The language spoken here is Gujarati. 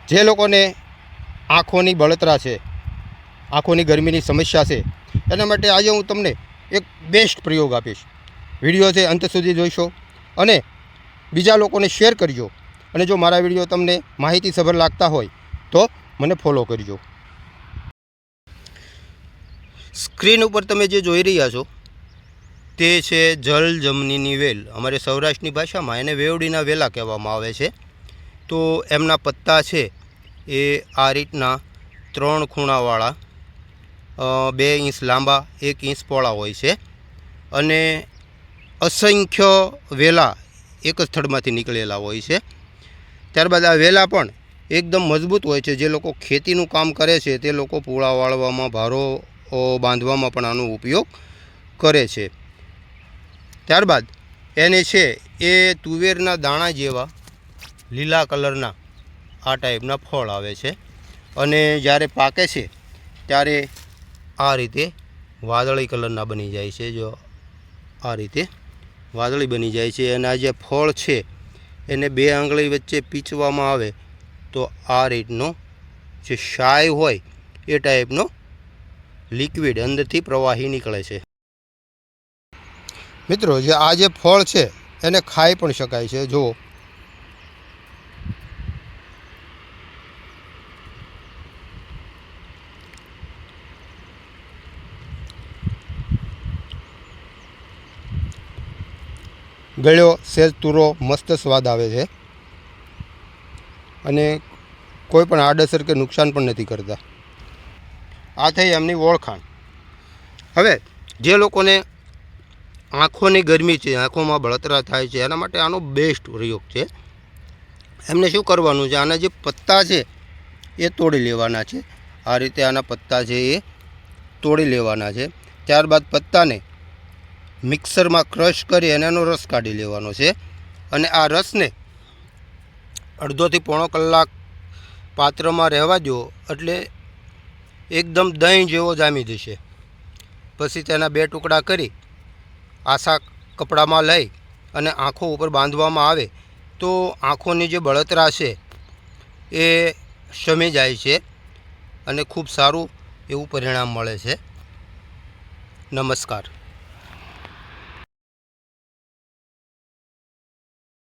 જે લોકોને આંખોની બળતરા છે, આંખોની ગરમીની સમસ્યા છે, એના માટે આજે હું તમને એક બેસ્ટ પ્રયોગ આપીશ. વિડીયો છે અંત સુધી જોઈશો અને બીજા લોકોને શેર કરજો. અને જો મારા વિડીયો તમને માહિતીસભર લાગતા હોય તો મને ફોલો કરજો. સ્ક્રીન ઉપર તમે જે જોઈ રહ્યા છો તે છે જલ જમનીની વેલ. અમારે સૌરાષ્ટ્રની ભાષામાં એને વેવડીના વેલા કહેવામાં આવે છે. તો એમના પત્તા છે એ આ રીતના 3 ખૂણાવાળા 2 ઇંચ લાંબા 1 ઇંચ પહોળા હોય છે અને અસંખ્ય વેલા એક જ સ્થળમાંથી નીકળેલા હોય છે. ત્યારબાદ આ વેલા પણ એકદમ મજબૂત હોય છે. જે લોકો ખેતીનું કામ કરે છે તે લોકો પૂળા વાળવામાં, ભારો બાંધવામાં પણ આનો ઉપયોગ કરે છે. ત્યારબાદ એને છે એ તુવેરના દાણા જેવા લીલા કલરના આ ટાઈપના ફળ આવે છે અને જ્યારે પાકે છે ત્યારે આ રીતે વાદળી કલરના બની જાય છે. જો આ રીતે વાદળી બની જાય છે અને આ જે ફળ છે એને 2 આંગળી વચ્ચે પીંચવામાં આવે તો આ રીતનો જે શાય હોય એ ટાઈપનો લિક્વિડ અંદરથી પ્રવાહી નીકળે છે. મિત્રો, જે આ જે ફળ છે એને ખાઈ પણ શકાય છે. જુઓ, ગળ્યો સેજ તુરો મસ્ત સ્વાદ આવે છે અને કોઈ પણ આડઅસર કે નુકસાન પણ નથી કરતા. આ થઈ એમની ઓળખાણ. હવે જે લોકોને આંખોની ગરમી છે, આંખોમાં બળતરા થાય છે, એના માટે આનો બેસ્ટ પ્રયોગ છે. એમને શું કરવાનું છે, આના જે પત્તા છે એ તોડી લેવાના છે. આ રીતે આના પત્તા છે એ તોડી લેવાના છે. ત્યારબાદ પત્તાને મિક્સરમાં ક્રશ કરી અને એનો રસ કાઢી લેવાનો છે અને આ રસને અડધોથી પોણો કલાક પાત્રમાં રહેવા દો એટલે એકદમ દહીં જેવો જામી જશે. પછી તેના 2 ટુકડા કરી આછા કપડામાં લઈ અને આંખો ઉપર બાંધવામાં આવે તો આંખોની જે બળતરા છે એ શમી જાય છે અને ખૂબ સારું એવું પરિણામ મળે છે. નમસ્કાર.